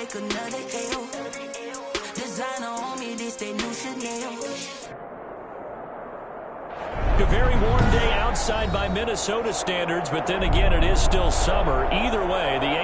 take another L. Designer on me, this they new Chanel. A very warm day outside by Minnesota standards, but then again, it is still summer. Either way, the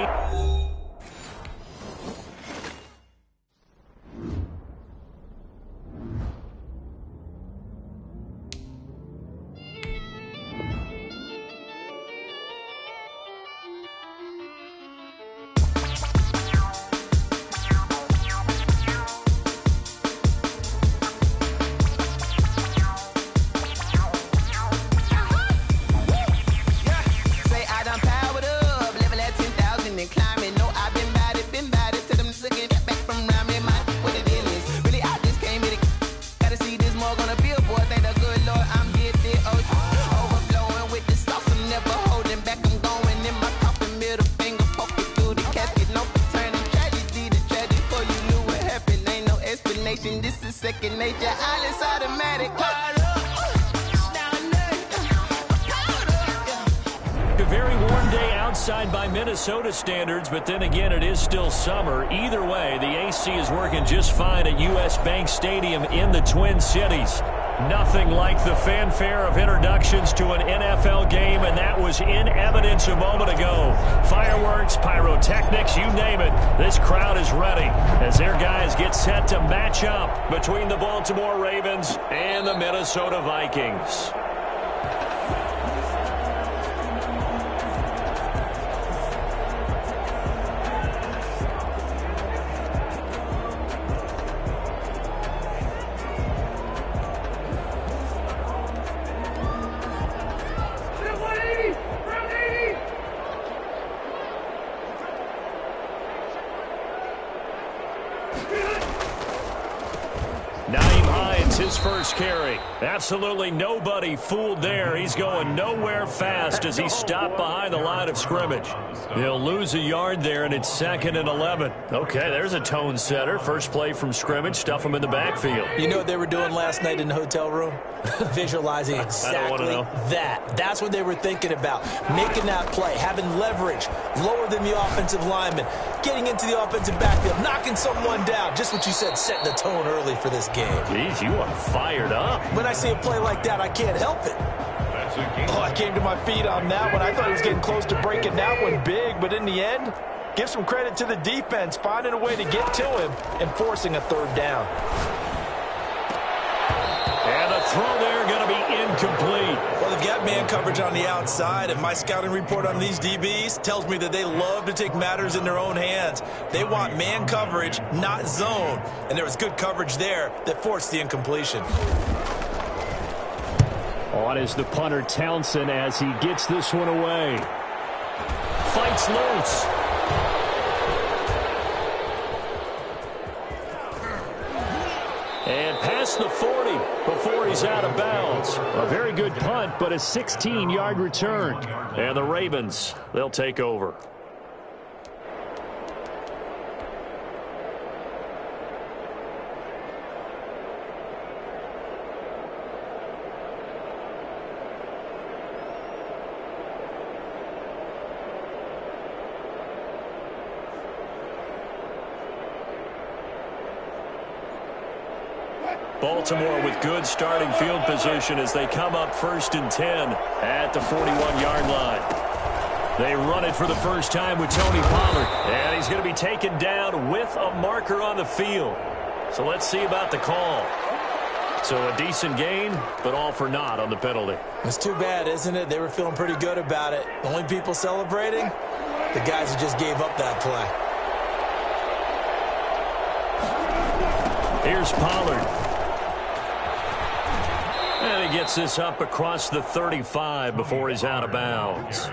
This is second nature, all is automatic. A very warm day outside by Minnesota standards, but then again, it is still summer. Either way, the AC is working just fine at U.S. Bank Stadium in the Twin Cities. Nothing like the fanfare of introductions to an NFL game, and that was in evidence a moment ago. Fireworks, pyrotechnics, you name it. This crowd is ready as their guys get set to match up between the Baltimore Ravens and the Minnesota Vikings. His first carry. Absolutely nobody fooled there. He's going nowhere fast as he stopped behind the line of scrimmage. He'll lose a yard there, and it's 2nd and 11. Okay, there's a tone setter. First play from scrimmage. Stuff him in the backfield. You know what they were doing last night in the hotel room? Visualizing exactly that. That's what they were thinking about. Making that play, having leverage, lower than the offensive lineman, getting into the offensive backfield, knocking someone down. Just what you said, setting the tone early for this game. Jeez, you are fired up. When I see a play like that, I can't help it. Oh, I came to my feet on that one. I thought he was getting close to breaking that one big, but in the end, give some credit to the defense, finding a way to get to him and forcing a third down. And the throw there going to be incomplete. Well, they've got man coverage on the outside, and my scouting report on these DBs tells me that they love to take matters in their own hands. They want man coverage, not zone. And there was good coverage there that forced the incompletion. On is the punter Townsend as he gets this one away. Fights loose. And past the 40 before he's out of bounds. A very good punt, but a 16-yard return. And the Ravens, they'll take over. Baltimore with good starting field position as they come up 1st and 10 at the 41-yard line. They run it for the first time with Tony Pollard, and he's going to be taken down with a marker on the field. So let's see about the call. So a decent gain, but all for naught on the penalty. It's too bad, isn't it? They were feeling pretty good about it. The only people celebrating, the guys who just gave up that play. Here's Pollard. And he gets this up across the 35 before he's out of bounds.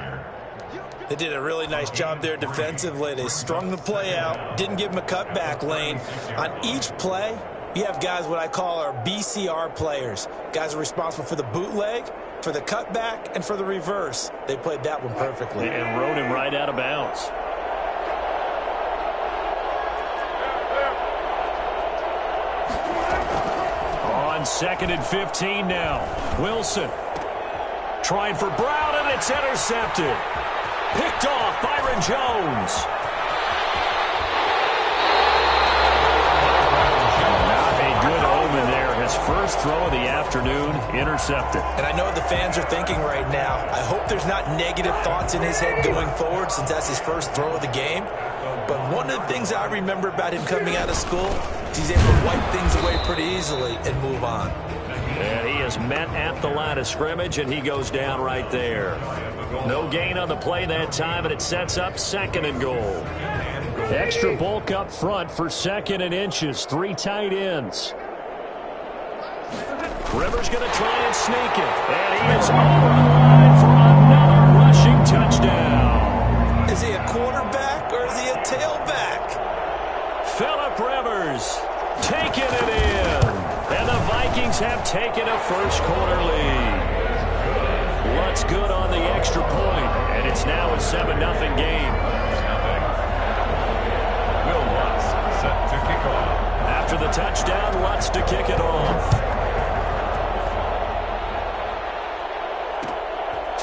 They did a really nice job there defensively. They strung the play out, didn't give him a cutback lane. On each play, you have guys what I call our BCR players. Guys are responsible for the bootleg, for the cutback, and for the reverse. They played that one perfectly. And rode him right out of bounds. On 2nd and 15 now. Wilson trying for Brown, and it's intercepted. Picked off Byron Jones. first throw of the afternoon intercepted. And I know what the fans are thinking right now. I hope there's not negative thoughts in his head going forward since that's his first throw of the game. But one of the things I remember about him coming out of school is he's able to wipe things away pretty easily and move on. And he is met at the line of scrimmage, and he goes down right there. No gain on the play that time, and it sets up 2nd and goal. Extra bulk up front for 2nd and inches. 3 tight ends. Rivers going to try and sneak it. And he is over the line for another rushing touchdown. Is he a quarterback or is he a tailback? Phillip Rivers taking it in. And the Vikings have taken a first-quarter lead. Lutz good on the extra point, and it's now a 7-0 game. Will Lutz set to kick off. After the touchdown, Lutz to kick it off.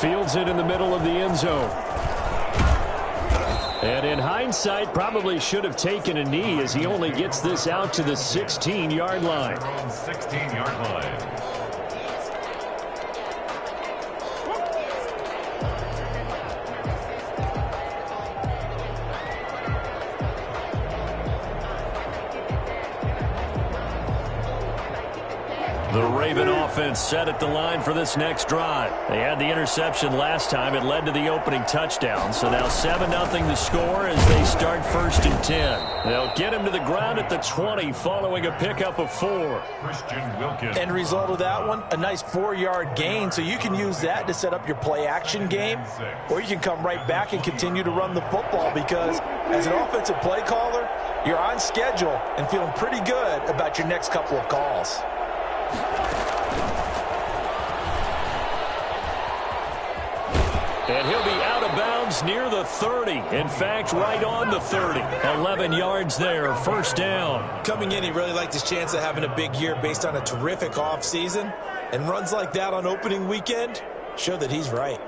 Fields it in the middle of the end zone. And in hindsight, probably should have taken a knee as he only gets this out to the 16-yard line. 16-yard line. The Raven offense set at the line for this next drive. They had the interception last time. It led to the opening touchdown. So now 7-0 the score as they start 1st and 10. They'll get him to the ground at the 20 following a pickup of 4. Christian Wilkins. End result of that one, a nice 4-yard gain. So you can use that to set up your play-action game. Or you can come right back and continue to run the football because as an offensive play caller, you're on schedule and feeling pretty good about your next couple of calls. And he'll be out of bounds near the 30. In fact, right on the 30. 11 yards there, 1st down. Coming in, he really liked his chance of having a big year based on a terrific offseason. And runs like that on opening weekend show that he's right.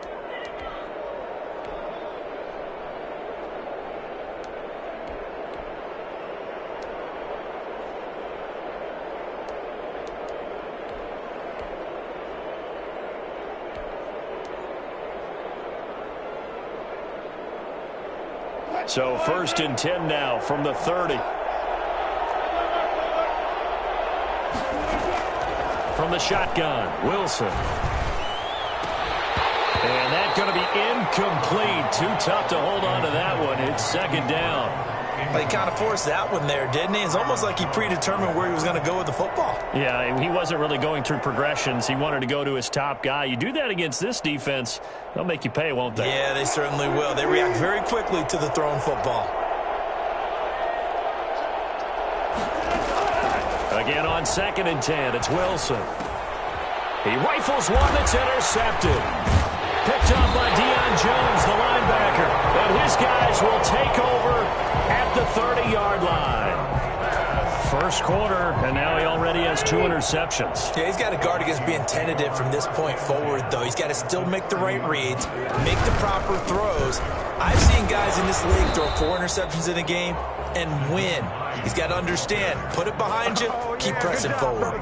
So 1st and 10 now from the 30. From the shotgun, Wilson. And that's going to be incomplete. Too tough to hold on to that one. It's 2nd down. He kind of forced that one there, didn't he? It's almost like he predetermined where he was going to go with the football. Yeah, he wasn't really going through progressions. He wanted to go to his top guy. You do that against this defense, they'll make you pay, won't they? Yeah, they certainly will. They react very quickly to the thrown football. Again on 2nd and 10, it's Wilson. He rifles one that's intercepted. Picked up by Deion Jones, the linebacker. And his guys will take over at the 30-yard line. 1st quarter, and now he already has 2 interceptions. Yeah, he's got to guard against being tentative from this point forward, though. He's got to still make the right reads, make the proper throws. I've seen guys in this league throw 4 interceptions in a game and win. He's got to understand, put it behind you, keep pressing forward.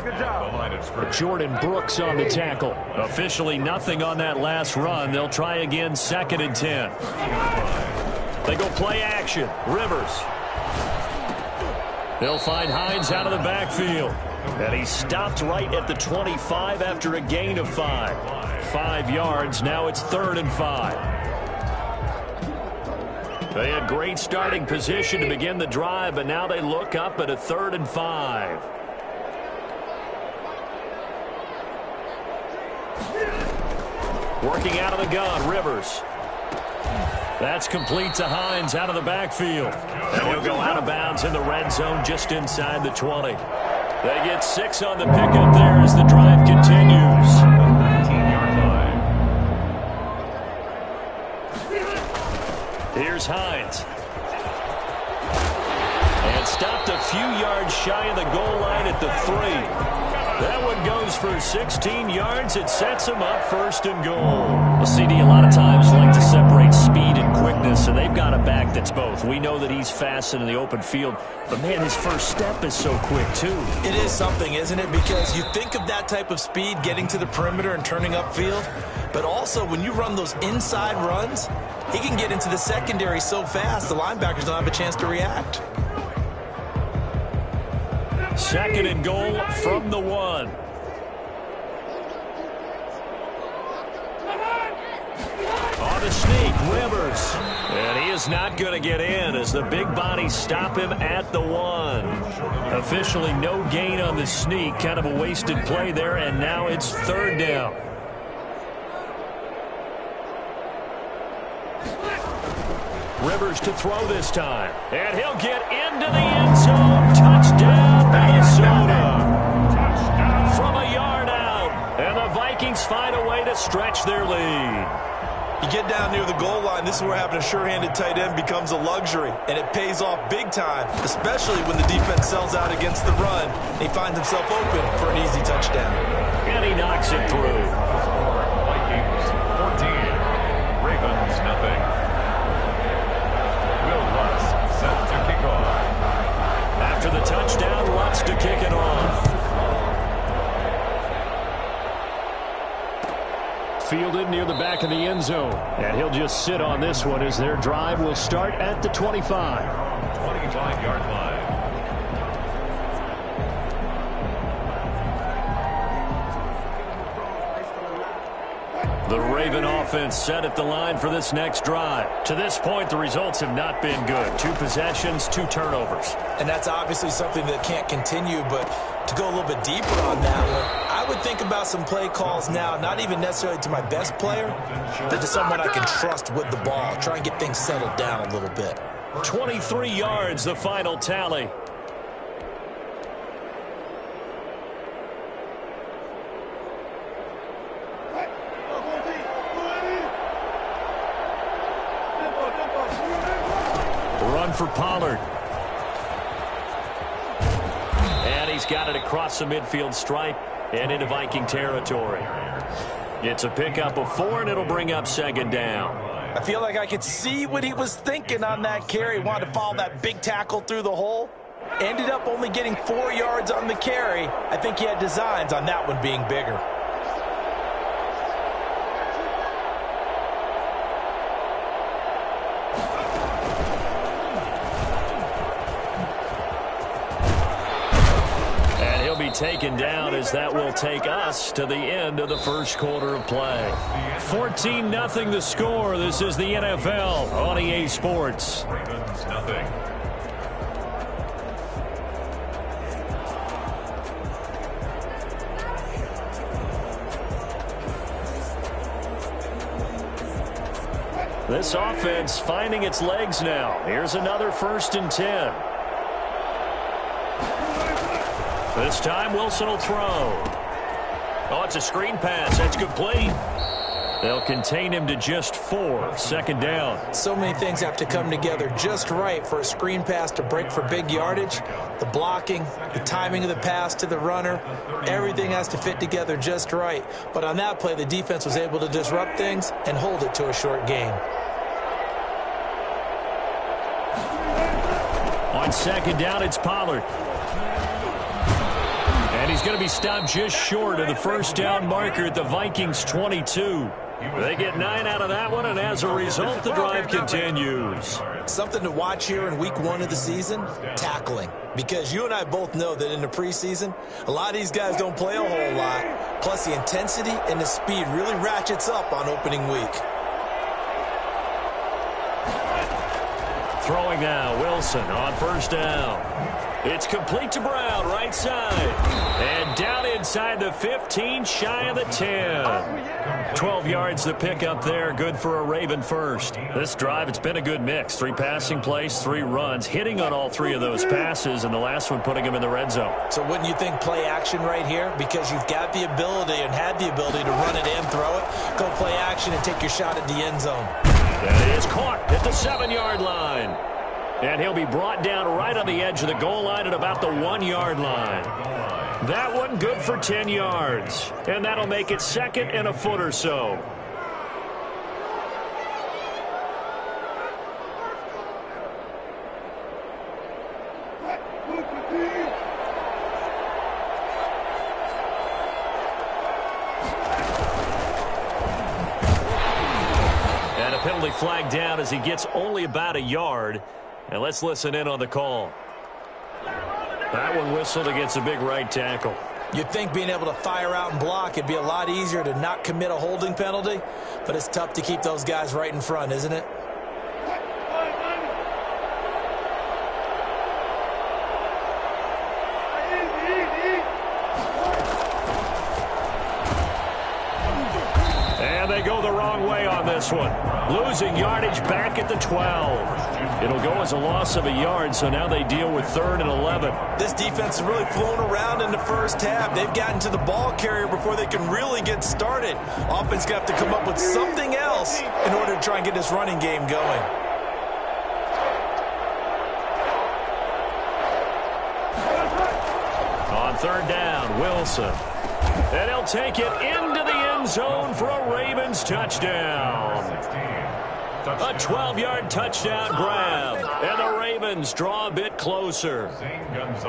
Jordan Brooks on the tackle. Officially nothing on that last run. They'll try again 2nd and 10. They go play action. Rivers. They'll find Hines out of the backfield. And he stopped right at the 25 after a gain of 5. 5 yards. Now it's 3rd and 5. They had great starting position to begin the drive, but now they look up at a 3rd and 5. Working out of the gun, Rivers. That's complete to Hines out of the backfield. And he'll go out of bounds in the red zone just inside the 20. They get 6 on the pickup there as the drive continues. 19-yard line. Here's Hines. And stopped a few yards shy of the goal line at the 3. That one goes for 16 yards. It sets him up 1st and goal. Well, CD, a lot of times like to separate speed and quickness, and they've got a back that's both. We know that he's fast in the open field, but, man, his first step is so quick, too. It is something, isn't it? Because you think of that type of speed getting to the perimeter and turning upfield, but also when you run those inside runs, he can get into the secondary so fast the linebackers don't have a chance to react. 2nd and goal from the 1. On the sneak, Rivers. And he is not going to get in as the big bodies stop him at the 1. Officially no gain on the sneak. Kind of a wasted play there, and now it's 3rd down. Rivers to throw this time. And he'll get into the end zone. Touchdown, Minnesota. From a yard out. And the Vikings find a way to stretch their lead. You get down near the goal line, this is where having a sure-handed tight end becomes a luxury, and it pays off big time, especially when the defense sells out against the run, and he finds himself open for an easy touchdown. And he knocks it through. Vikings 14, Ravens nothing. Will Lutz set to kick off. After the touchdown, Lutz to kick it off. Fielded near the back of the end zone. And he'll just sit on this one as their drive will start at the 25. 25-yard line. The Raven offense set at the line for this next drive. To this point, the results have not been good. 2 possessions, 2 turnovers. And that's obviously something that can't continue, but to go a little bit deeper on that one, I would think about some play calls now, not even necessarily to my best player, but to someone I can trust with the ball. Try and get things settled down a little bit. 23 yards, the final tally. Run for Pollard. And he's got it across the midfield stripe and into Viking territory. It's a pickup of 4, and it'll bring up 2nd down. I feel like I could see what he was thinking on that carry. Wanted to follow that big tackle through the hole. Ended up only getting 4 yards on the carry. I think he had designs on that one being bigger. Taken down as that will take us to the end of the 1st quarter of play. 14-0 the score. This is the NFL on EA Sports. Ravens nothing. This offense finding its legs now. Here's another 1st and 10. This time, Wilson will throw. Oh, it's a screen pass. That's complete. They'll contain him to just 4. 2nd down. So many things have to come together just right for a screen pass to break for big yardage. The blocking, the timing of the pass to the runner, everything has to fit together just right. But on that play, the defense was able to disrupt things and hold it to a short gain. On 2nd down, it's Pollard. And he's going to be stopped just short of the 1st down marker at the Vikings 22. They get 9 out of that one, and as a result, the drive continues. Something to watch here in week 1 of the season, tackling. Because you and I both know that in the preseason, a lot of these guys don't play a whole lot. Plus, the intensity and the speed really ratchets up on opening week. Throwing now, Wilson on 1st down. It's complete to Brown, right side. And down inside the 15, shy of the 10. 12 yards the pickup there, good for a Raven first. This drive, it's been a good mix. 3 passing plays, 3 runs, hitting on all 3 of those passes, and the last one putting him in the red zone. So wouldn't you think play action right here? Because you've got the ability and had the ability to run it and throw it. Go play action and take your shot at the end zone. That is caught at the 7-yard line. And he'll be brought down right on the edge of the goal line at about the 1-yard line. That one good for 10 yards. And that'll make it 2nd and a foot or so. And a penalty flag down as he gets only about a yard. And let's listen in on the call. That one whistled against a big right tackle. You'd think being able to fire out and block, it'd be a lot easier to not commit a holding penalty, but it's tough to keep those guys right in front, isn't it? And they go the wrong way on this one. Losing yardage back at the 12. It'll go as a loss of a yard, so now they deal with 3rd and 11. This defense has really flown around in the first half. They've gotten to the ball carrier before they can really get started. Offense going to have to come up with something else in order to try and get this running game going. On 3rd down, Wilson. And he'll take it into the end zone for a Ravens touchdown. A 12-yard touchdown grab. And the Ravens draw a bit closer.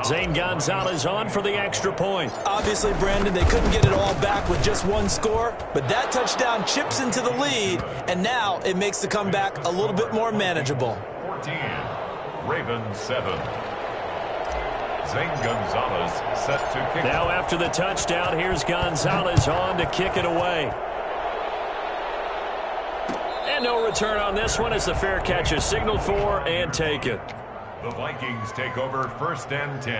Zane Gonzalez on for the extra point. Obviously, Brandon, they couldn't get it all back with just one score, but that touchdown chips into the lead, and now it makes the comeback a little bit more manageable. 14, Ravens 7. Zane Gonzalez set to kick. Now after the touchdown, here's Gonzalez on to kick it away. And no return on this one as the fair catch is signaled for and taken. The Vikings take over 1st and 10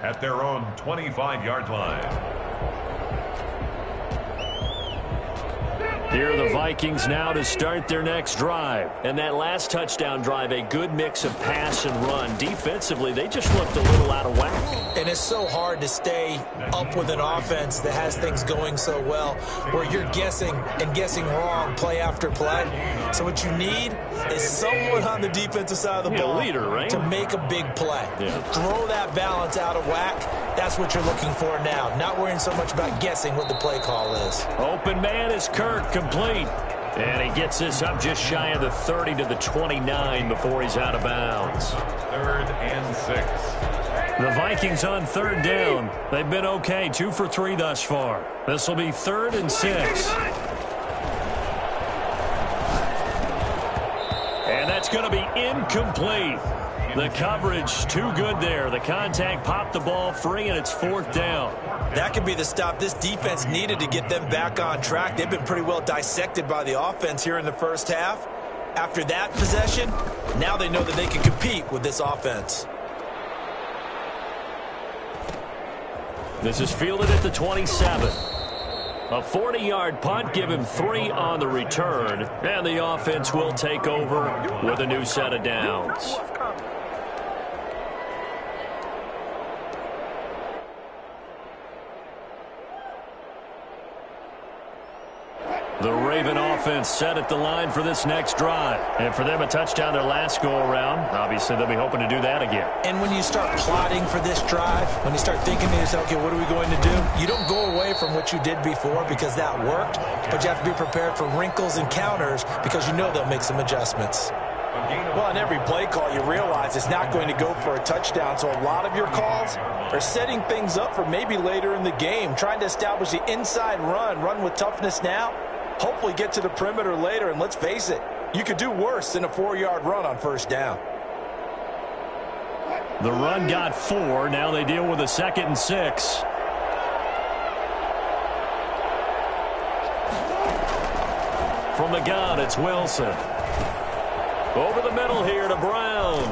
at their own 25-yard line. Here are the Vikings now to start their next drive. And that last touchdown drive, a good mix of pass and run. Defensively, they just looked a little out of whack. And it's so hard to stay up with an offense that has things going so well, where you're guessing and guessing wrong play after play. So what you need is someone on the defensive side of the ball leader, right? to make a big play. Yeah. Throw that balance out of whack. That's what you're looking for now. Not worrying so much about guessing what the play call is. Open man is Kirk, complete. And he gets this up just shy of the 30 to the 29 before he's out of bounds. 3rd and 6. The Vikings on 3rd down. They've been okay, 2 for 3 thus far. This will be 3rd and 6. And that's going to be incomplete. The coverage too good there. The contact popped the ball free, and it's 4th down. That could be the stop this defense needed to get them back on track. They've been pretty well dissected by the offense here in the first half. After that possession, now they know that they can compete with this offense. This is fielded at the 27. A 40-yard punt, give him 3 on the return, and the offense will take over with a new set of downs. The Raven offense set at the line for this next drive. And for them, a touchdown their last go-around. Obviously, they'll be hoping to do that again. And when you start plotting for this drive, when you start thinking to yourself, okay, what are we going to do? You don't go away from what you did before because that worked, but you have to be prepared for wrinkles and counters because you know they'll make some adjustments. Well, in every play call, you realize it's not going to go for a touchdown, so a lot of your calls are setting things up for maybe later in the game, trying to establish the inside run with toughness now. Hopefully get to the perimeter later, and let's face it, you could do worse than a 4-yard run on 1st down. The run got 4. Now they deal with a 2nd and 6. From the gun, it's Wilson. Over the middle here to Brown.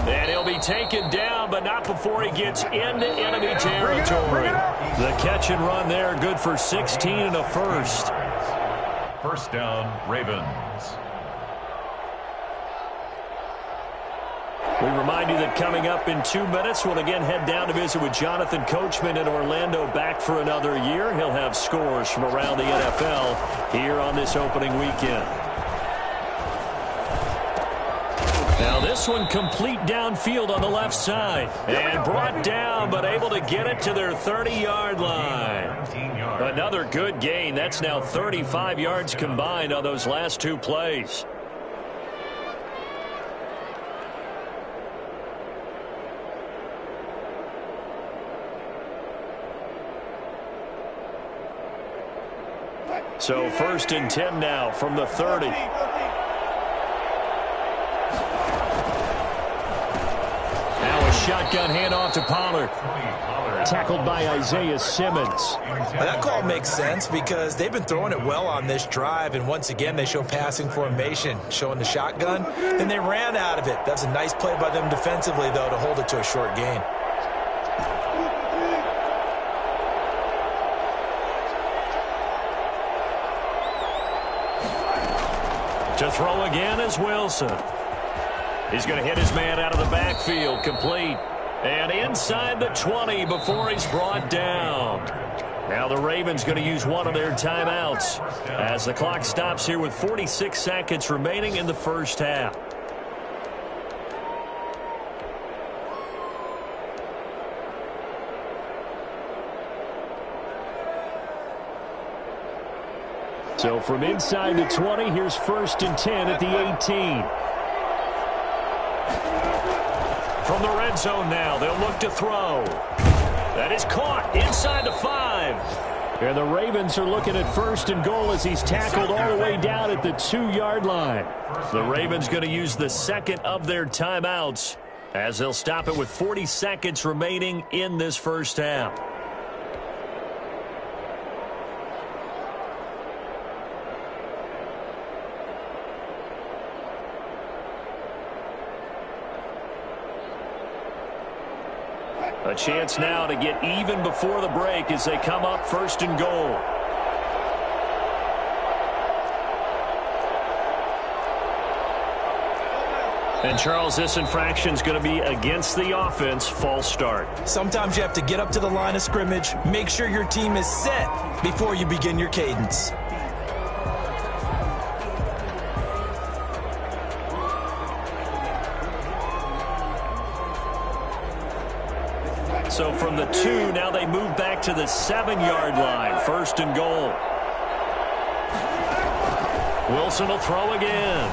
And he'll be taken down, but not before he gets into enemy territory. The catch and run there, good for 16 and a first. 1st down, Ravens. We remind you that coming up in 2 minutes, we'll again head down to visit with Jonathan Coachman in Orlando, back for another year. He'll have scores from around the NFL here on this opening weekend. Now this one complete downfield on the left side. And brought down, but able to get it to their 30-yard line. Another good gain. That's now 35 yards combined on those last two plays. So 1st and 10 now from the 30. Now a shotgun handoff to Pollard. Tackled by Isaiah Simmons. Well, that call makes sense because they've been throwing it well on this drive, and once again they show passing formation, showing the shotgun. Then they ran out of it. That's a nice play by them defensively, though, to hold it to a short gain. To throw again is Wilson. He's going to hit his man out of the backfield, complete. And inside the 20 before he's brought down. Now the Ravens going to use one of their timeouts as the clock stops here with 46 seconds remaining in the first half. So from inside the 20, here's 1st and 10 at the 18. From the red zone now, they'll look to throw. That is caught inside the 5. And the Ravens are looking at 1st and goal as he's tackled all the way down at the 2-yard line. The Ravens going to use the second of their timeouts as they'll stop it with 40 seconds remaining in this first half. A chance now to get even before the break as they come up 1st and goal. And Charles, this infraction's going to be against the offense. False start. Sometimes you have to get up to the line of scrimmage, make sure your team is set before you begin your cadence. So from the 2, now they move back to the 7-yard line. 1st and goal. Wilson will throw again.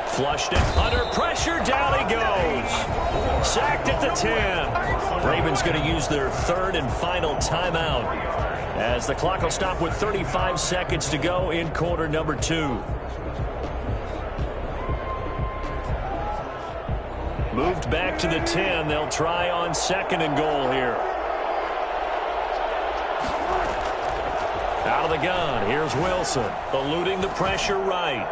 Flushed it. Under pressure. Down he goes. Sacked at the 10. Ravens going to use their 3rd and final timeout as the clock will stop with 35 seconds to go in quarter number 2. Moved back to the 10. They'll try on 2nd and goal here. Out of the gun. Here's Wilson. Eluding the pressure right.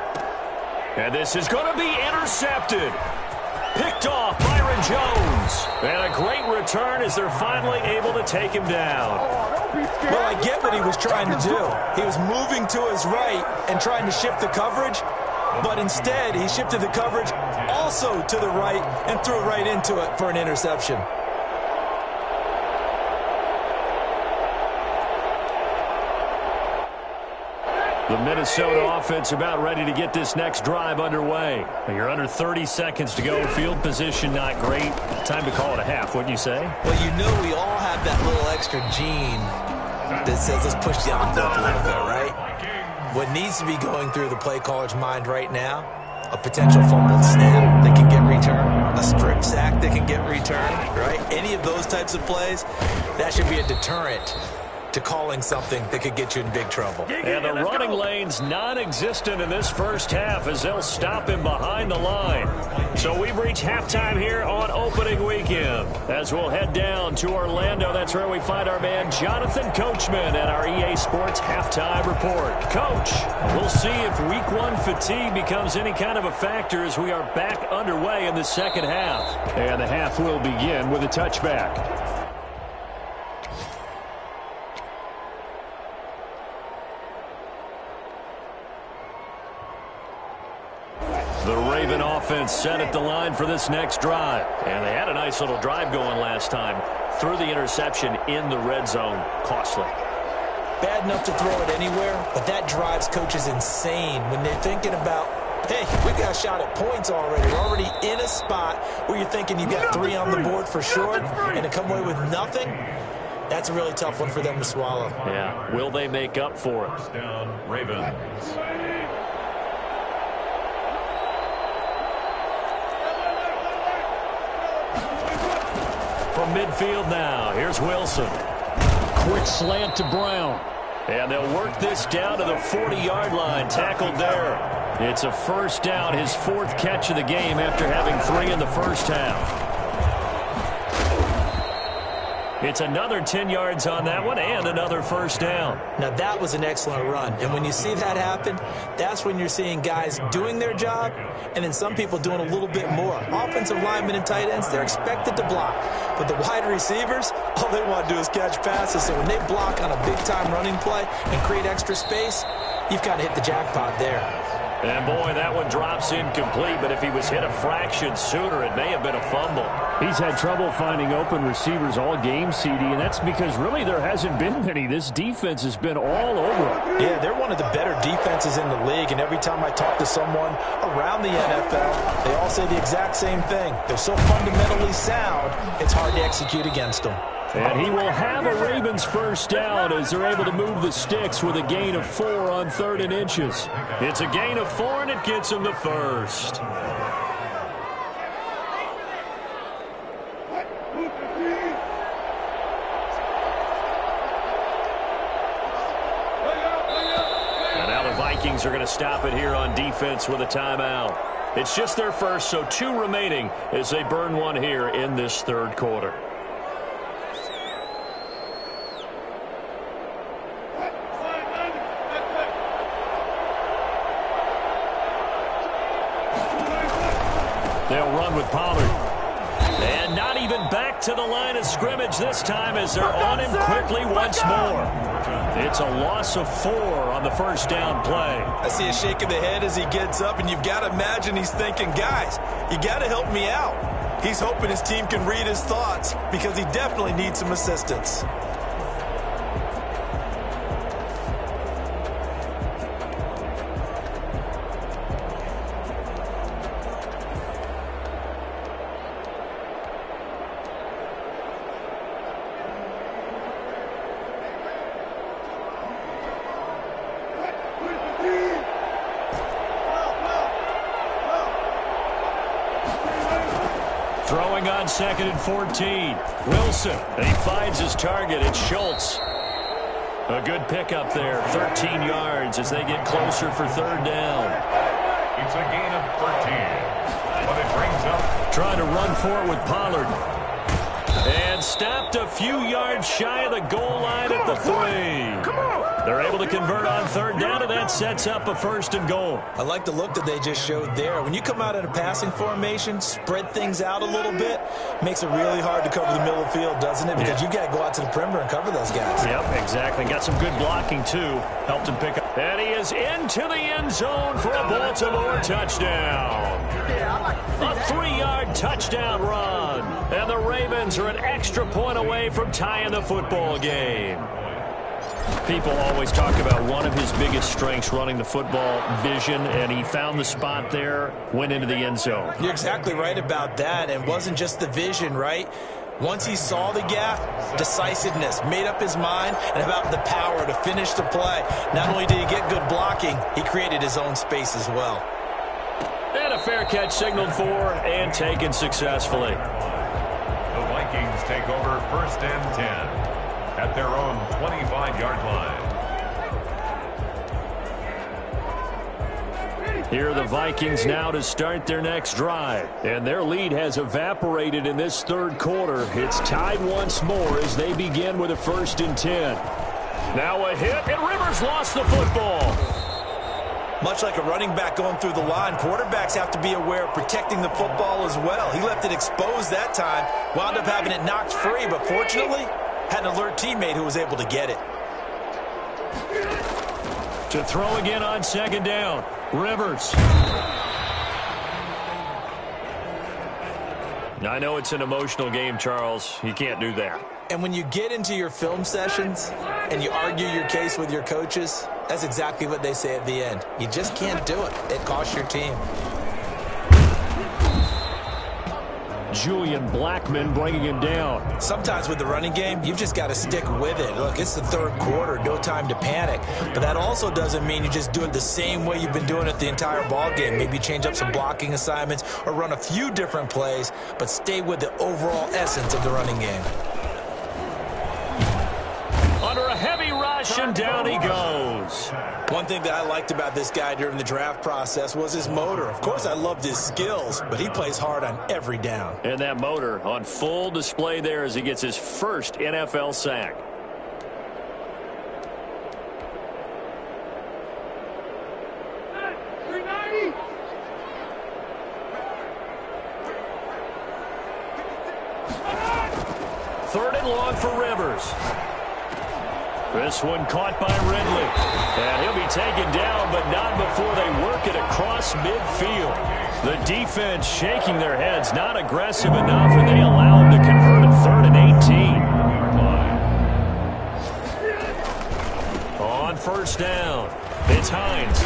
And this is going to be intercepted. Picked off Byron Jones. And a great return as they're finally able to take him down. Well, I get what he was trying to do. He was moving to his right and trying to shift the coverage. But instead, he shifted the coverage also to the right and threw right into it for an interception. The Minnesota offense about ready to get this next drive underway. You're under 30 seconds to go. Field position not great. Time to call it a half, wouldn't you say? Well, you know we all have that little extra gene that says let's push the envelope a little bit, right? What needs to be going through the play caller's mind right now, a potential fumbled snap that can get returned, a strip sack that can get returned, right? Any of those types of plays, that should be a deterrent to calling something that could get you in big trouble. And the running lane's non-existent in this first half as they'll stop him behind the line. So we've reached halftime here on opening weekend. As we'll head down to Orlando, that's where we find our man Jonathan Coachman at our EA Sports Halftime Report. Coach, we'll see if Week 1 fatigue becomes any kind of a factor as we are back underway in the second half. And the half will begin with a touchback. The Raven offense set at the line for this next drive. And they had a nice little drive going last time. Threw the interception in the red zone. Costly. Bad enough to throw it anywhere, but that drives coaches insane when they're thinking about Hey, we got a shot at points already. We're already in a spot where you're thinking you got 3 on the board for sure, and to come away with nothing, that's a really tough one for them to swallow. Yeah, will they make up for it? First down, Ravens. From midfield now, here's Wilson. Quick slant to Brown. And they'll work this down to the 40-yard line. Tackled there. It's a first down, his 4th catch of the game after having 3 in the first half. It's another 10 yards on that one and another first down. Now, that was an excellent run. And when you see that happen, that's when you're seeing guys doing their job and then some people doing a little bit more. Offensive linemen and tight ends, they're expected to block. But the wide receivers, all they want to do is catch passes. So when they block on a big-time running play and create extra space, you've kind of hit the jackpot there. And, boy, that one drops incomplete, but if he was hit a fraction sooner, it may have been a fumble. He's had trouble finding open receivers all game, CD, and that's because really there hasn't been many. This defense has been all over him. Yeah, they're one of the better defenses in the league, and every time I talk to someone around the NFL, they all say the exact same thing. They're so fundamentally sound, it's hard to execute against them. And he will have a Ravens first down as they're able to move the sticks with a gain of 4 on 3rd and inches. It's a gain of 4, and it gets him the first. And now the Vikings are going to stop it here on defense with a timeout. It's just their first, so 2 remaining as they burn one here in this 3rd quarter. They'll run with Pollard. And not even back to the line of scrimmage this time as they're on him quickly once more. It's a loss of 4 on the first down play. I see a shake of the head as he gets up, and you've got to imagine he's thinking, guys, you got to help me out. He's hoping his team can read his thoughts because he definitely needs some assistance. Throwing on 2nd and 14. Wilson. He finds his target. It's Schultz. A good pickup there. 13 yards as they get closer for 3rd down. It's a gain of 13. But it brings up. Trying to run for it with Pollard. And stopped a few yards shy of the goal line at the 3. Come on! They're able to convert on 3rd down, and that sets up a 1st and goal. I like the look that they just showed there. When you come out in a passing formation, spread things out a little bit, makes it really hard to cover the middle of the field, doesn't it? Because you've got to go out to the perimeter and cover those guys. Yep, exactly. Got some good blocking, too. Helped him pick up. And he is into the end zone for a Baltimore touchdown. A 3-yard touchdown run. And the Ravens are an extra point away from tying the football game. People always talk about one of his biggest strengths running the football, vision, and he found the spot there, went into the end zone. You're exactly right about that. And it wasn't just the vision, right? Once he saw the gap, decisiveness, made up his mind, and about the power to finish the play. Not only did he get good blocking, he created his own space as well. And a fair catch signaled for and taken successfully. The Vikings take over 1st and 10 at their own 25-yard line. Here are the Vikings now to start their next drive. And their lead has evaporated in this 3rd quarter. It's tied once more as they begin with a 1st and 10. Now a hit, and Rivers lost the football. Much like a running back going through the line, quarterbacks have to be aware of protecting the football as well. He left it exposed that time, wound up having it knocked free, but fortunately, had an alert teammate who was able to get it. To throw again on 2nd down, Rivers. I know it's an emotional game, Charles. You can't do that. And when you get into your film sessions and you argue your case with your coaches, that's exactly what they say at the end. You just can't do it. It costs your team. Julian Blackmon bringing him down. Sometimes with the running game, you've just got to stick with it. Look, it's the third quarter, no time to panic. But that also doesn't mean you just do it the same way you've been doing it the entire ball game. Maybe change up some blocking assignments or run a few different plays, but stay with the overall essence of the running game. Under a heavy rush, and down he goes. One thing that I liked about this guy during the draft process was his motor. Of course, I loved his skills, but he plays hard on every down. And that motor on full display there as he gets his first NFL sack. Third and long for Rivers. This one caught by Ridley. And he'll be taken down, but not before they work it across midfield. The defense shaking their heads, not aggressive enough, and they allow him to convert a 3rd and 18. On first down, it's Hines.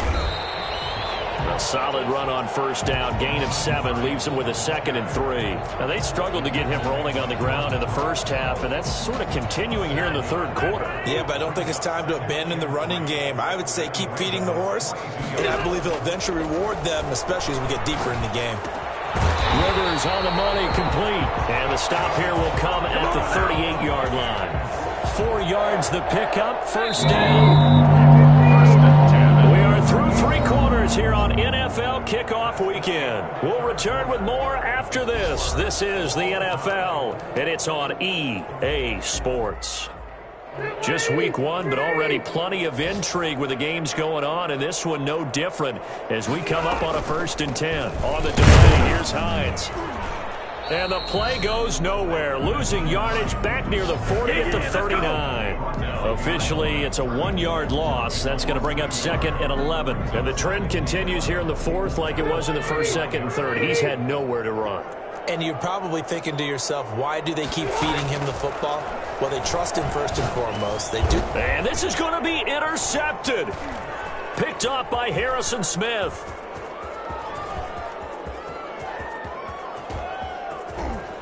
A solid run on first down. Gain of 7 leaves him with a 2nd and 3. Now, they struggled to get him rolling on the ground in the first half, and that's sort of continuing here in the third quarter. Yeah, but I don't think it's time to abandon the running game. I would say keep feeding the horse, and I believe he'll eventually reward them, especially as we get deeper in the game. Rivers on the money, complete. And the stop here will come at the 38-yard line. 4 yards the pickup, first down. Through 3 quarters here on NFL Kickoff Weekend. We'll return with more after this. This is the NFL, and it's on EA Sports. Just week 1, but already plenty of intrigue with the games going on, and this one no different as we come up on a 1st and 10. On the delay, here's Hines. And the play goes nowhere, losing yardage back near the 40 at the 39. Officially, it's a 1-yard loss. That's going to bring up 2nd and 11. And the trend continues here in the 4th like it was in the 1st, 2nd, and 3rd. He's had nowhere to run. And you're probably thinking to yourself, why do they keep feeding him the football? Well, they trust him first and foremost. They do. And this is going to be intercepted. Picked up by Harrison Smith.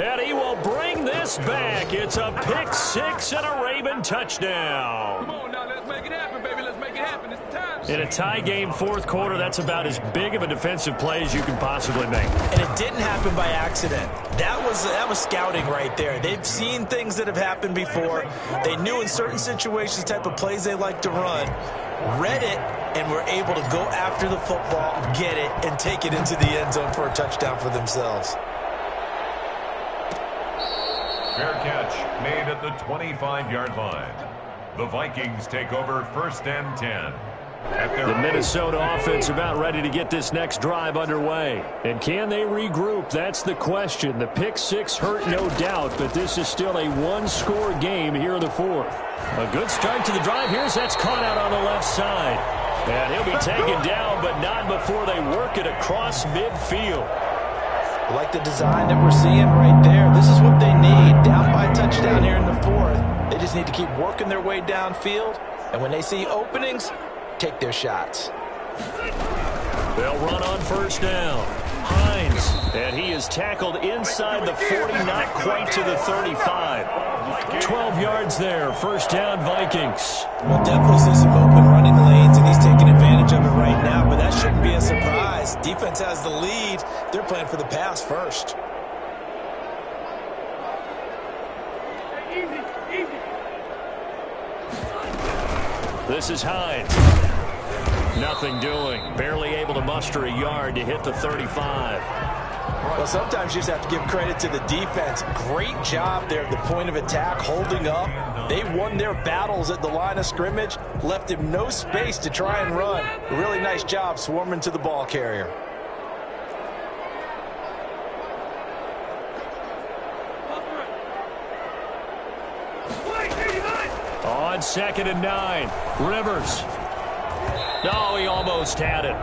And he will bring this back. It's a pick 6 and a Raven touchdown. Come on now, let's make it happen, baby. Let's make it happen. It's time. In a tie game 4th quarter, that's about as big of a defensive play as you can possibly make. And it didn't happen by accident. That was scouting right there. They've seen things that have happened before. They knew in certain situations the type of plays they like to run, read it, and were able to go after the football, get it, and take it into the end zone for a touchdown for themselves. Fair catch made at the 25-yard line. The Vikings take over 1st and 10. The Minnesota offense about ready to get this next drive underway. And can they regroup? That's the question. The pick 6 hurt, no doubt, but this is still a 1-score game here in the 4th. A good start to the drive. Here's that's caught out on the left side. And he'll be taken down, but not before they work it across midfield. I like the design that we're seeing right there. This is what they need. Down by a touchdown here in the 4th. They just need to keep working their way downfield. And when they see openings, take their shots. They'll run on first down. Hines, and he is tackled inside the 40, not quite to the 35. 12 yards there, first down Vikings. We'll definitely see some open running lanes, and he's taking advantage of it right now, but that shouldn't be a surprise. Defense has the lead. They're playing for the pass first. This is Hines. Nothing doing. Barely able to muster a yard to hit the 35. Well, sometimes you just have to give credit to the defense. Great job there at the point of attack, holding up. They won their battles at the line of scrimmage, left him no space to try and run. A really nice job swarming to the ball carrier. On 2nd and 9, Rivers. No, he almost had it.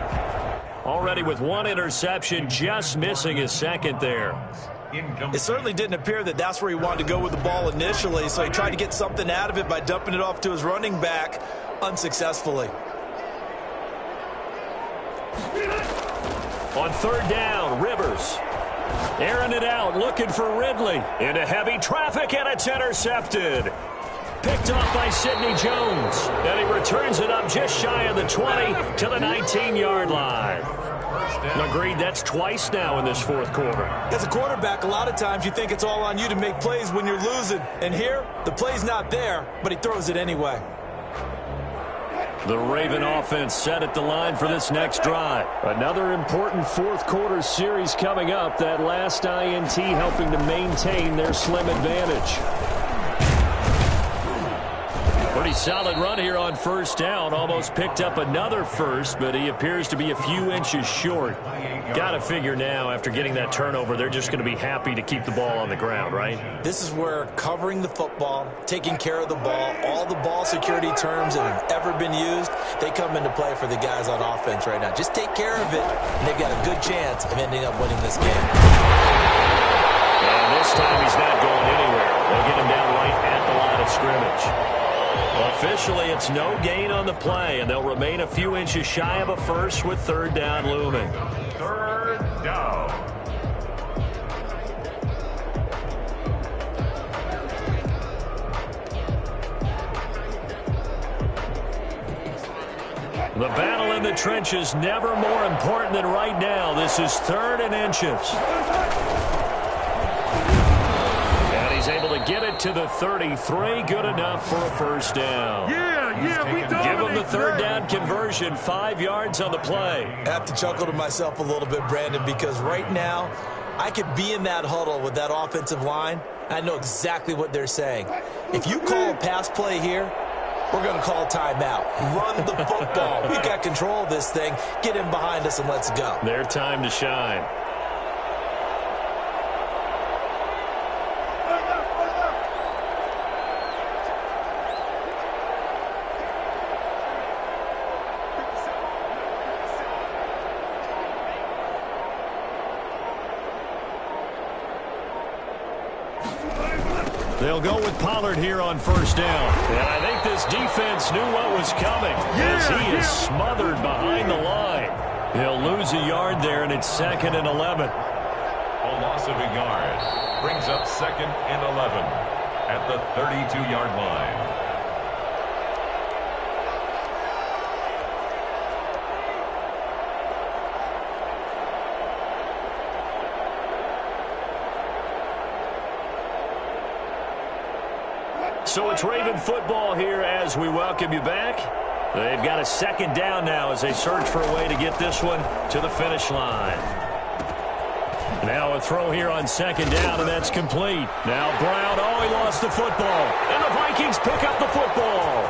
Already with 1 interception, just missing his 2nd there. incomplete. It certainly didn't appear that that's where he wanted to go with the ball initially, so he tried to get something out of it by dumping it off to his running back unsuccessfully. On third down, Rivers. Airing it out, looking for Ridley. Into heavy traffic, and it's intercepted. Picked off by Sidney Jones. And he returns it up just shy of the 20 to the 19-yard line. Agreed, that's twice now in this fourth quarter. As a quarterback, a lot of times you think it's all on you to make plays when you're losing. And here, the play's not there, but he throws it anyway. The Raven offense set at the line for this next drive. Another important fourth quarter series coming up. That last INT helping to maintain their slim advantage. Pretty solid run here on first down. Almost picked up another first, but he appears to be a few inches short. Got to figure now, after getting that turnover, they're just going to be happy to keep the ball on the ground, right? This is where covering the football, taking care of the ball, all the ball security terms that have ever been used, they come into play for the guys on offense right now. Just take care of it, and they've got a good chance of ending up winning this game. And this time he's not going anywhere. They'll get him down right at the line of scrimmage. Officially, it's no gain on the play, and they'll remain a few inches shy of a first with third down looming. Third down. The battle in the trenches never more important than right now. This is third and inches. He's able to get it to the 33. Good enough for a first down. We Give him the third down conversion. 5 yards on the play. I have to chuckle to myself a little bit, Brandon, because right now I could be in that huddle with that offensive line. I know exactly what they're saying. If you call a pass play here, we're going to call a timeout. Run the football. We've got control of this thing. Get in behind us and let's go. Their time to shine. They'll go with Pollard here on first down. And I think this defense knew what was coming as he is smothered behind the line. He'll lose a yard there, and it's 2nd and 11. A loss of a yard brings up 2nd and 11 at the 32-yard line. So it's Raven football here as we welcome you back. They've got a second down now as they search for a way to get this one to the finish line. Now a throw here on second down, and that's complete. Now Brown, he lost the football. And the Vikings pick up the football.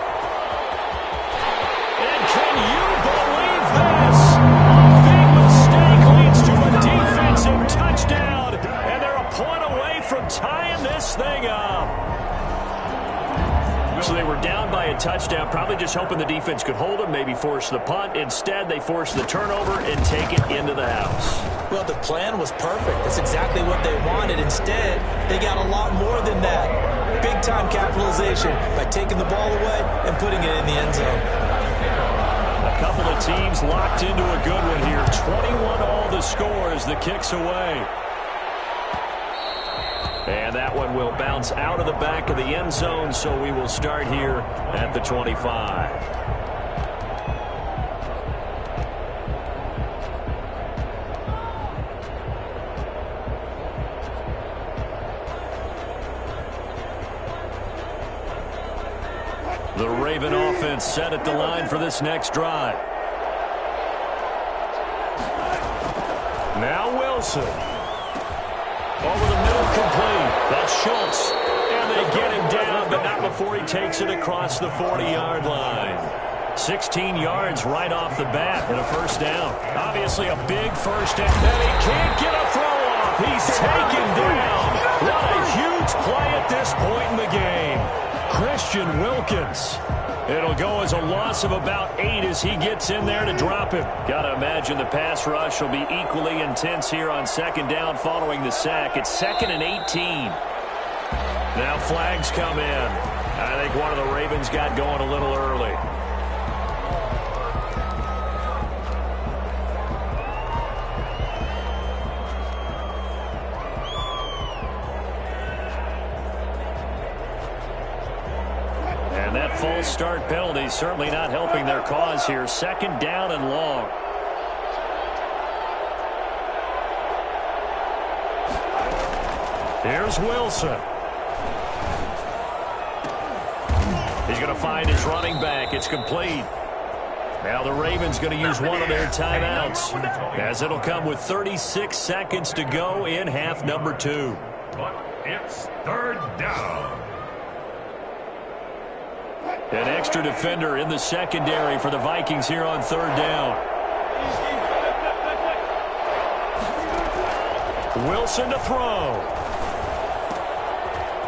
And can you believe this? A big mistake leads to a defensive touchdown, and they're a point away from tying this thing up. So they were down by a touchdown, probably just hoping the defense could hold them, maybe force the punt. Instead, they forced the turnover and take it into the house. Well, the plan was perfect. That's exactly what they wanted. Instead, they got a lot more than that. Big-time capitalization by taking the ball away and putting it in the end zone. A couple of teams locked into a good one here. 21 all the score as the kick's away. And that one will bounce out of the back of the end zone, so we will start here at the 25. The Raven offense set at the line for this next drive. Now Wilson. Over the middle, complete. That's Schultz. And they get him down, but not before he takes it across the 40-yard line. 16 yards right off the bat and a first down. Obviously a big first down. And he can't get a throw off. He's taken down. What a huge play at this point in the game. Christian Wilkins. It'll go as a loss of about 8 as he gets in there to drop him. Got to imagine the pass rush will be equally intense here on second down following the sack. It's 2nd and 18. Now flags come in. I think one of the Ravens got going a little early. And that false start penalty certainly not helping their cause here. 2nd down and long. Here's Wilson. He's going to find his running back. It's complete. Now the Ravens going to use one of their timeouts, as it'll come with 36 seconds to go in half number 2. But it's 3rd down. An extra defender in the secondary for the Vikings here on 3rd down. Wilson to throw.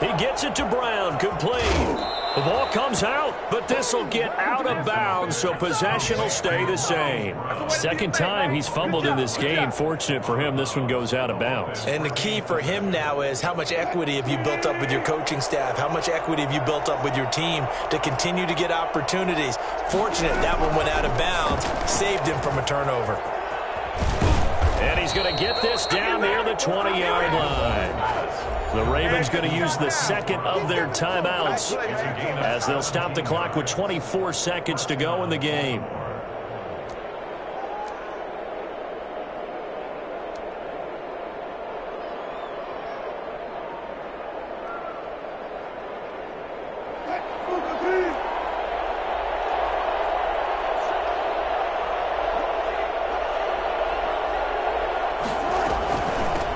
He gets it to Brown, complete. The ball comes out, but this will get out of bounds, so possession will stay the same. Second time he's fumbled in this game. Fortunate for him, this one goes out of bounds. And the key for him now is how much equity have you built up with your coaching staff? How much equity have you built up with your team to continue to get opportunities? Fortunate that one went out of bounds, saved him from a turnover. And he's going to get this down near the 20-yard line. The Ravens going to use the second of their timeouts as they'll stop the clock with 24 seconds to go in the game.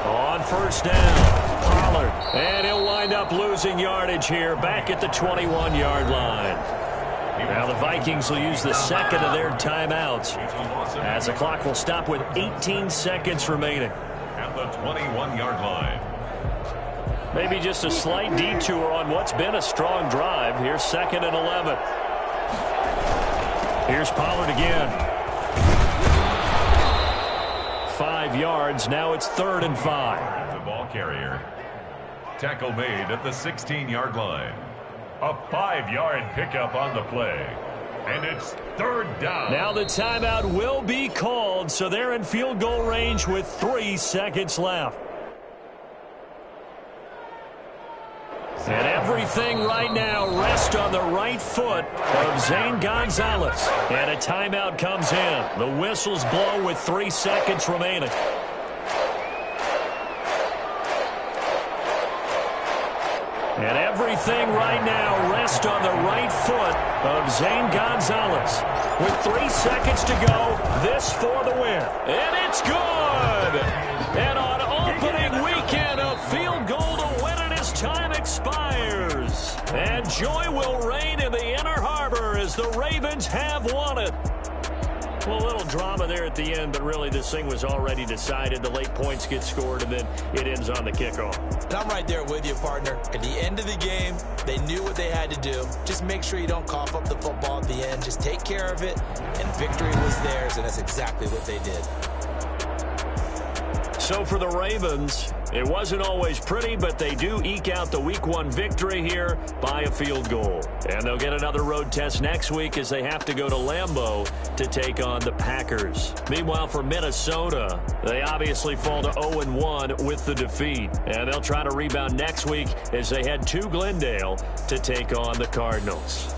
On first down. And he'll wind up losing yardage here back at the 21-yard line. Now the Vikings will use the second of their timeouts as the clock will stop with 18 seconds remaining. At the 21-yard line. Maybe just a slight detour on what's been a strong drive. Here's 2nd and 11. Here's Pollard again. 5 yards. Now it's 3rd and 5. The ball carrier. Tackle made at the 16-yard line. A 5-yard pickup on the play. And it's 3rd down. Now the timeout will be called, so they're in field goal range with 3 seconds left. And everything right now rests on the right foot of Zane Gonzalez. And a timeout comes in. The whistles blow with 3 seconds remaining. And everything right now rests on the right foot of Zane Gonzalez. With 3 seconds to go, this for the win. And it's good! And on opening weekend, a field goal to win it as time expires. And joy will reign in the Inner Harbor as the Ravens have won it. Well, a little drama there at the end, but really this thing was already decided. The late points get scored, and then it ends on the kickoff. And I'm right there with you, partner. At the end of the game, they knew what they had to do. Just make sure you don't cough up the football at the end. Just take care of it, and victory was theirs, and that's exactly what they did. So for the Ravens, it wasn't always pretty, but they do eke out the Week 1 victory here by a field goal. And they'll get another road test next week as they have to go to Lambeau to take on the Packers. Meanwhile, for Minnesota, they obviously fall to 0-1 with the defeat. And they'll try to rebound next week as they head to Glendale to take on the Cardinals.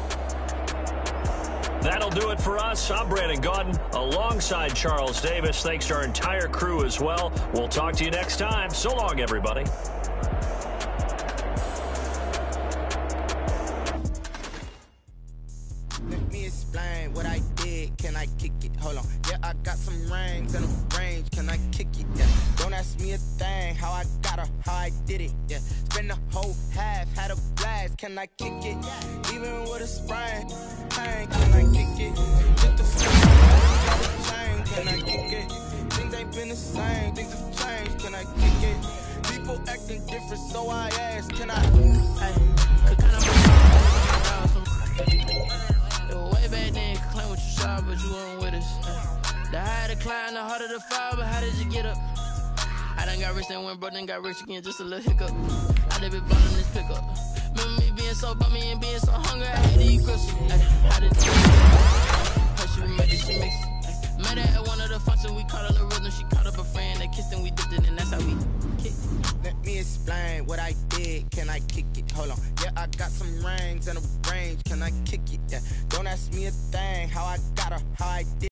That'll do it for us. I'm Brandon Gaudin alongside Charles Davis. Thanks to our entire crew as well. We'll talk to you next time. So long, everybody. Let me explain what I did. Can I kick it? Hold on. Yeah, I got some rings and a range. Can I kick it? Yeah. Don't ask me a thing. How I got her, how I did it. Yeah. Spend the whole half, had a blast. Can I kick it? Even with a sprain. Can I kick it? Just a chain. Can I kick it? Things ain't been the same. Things have changed. Can I kick it? People acting different, so I ask. Can I? Hey, but you weren't with us. The higher the climb, the harder the fall, but how did you get up? I done got rich and went broke, then got rich again, just a little hiccup. I done been ballin' this pickup. Remember me being so bummy and being so hungry, I had to eat crystals. How did you her she remember she mixed. Met her at one of the functions, we caught a little rhythm. She caught up a friend, they kissed and we dipped it, and that's how we kicked. Let me explain what I did. Can I kick it? Hold on. Yeah, I got some rings and a range. Can I kick it? Yeah. Don't ask me a thing. How I got her, how I did.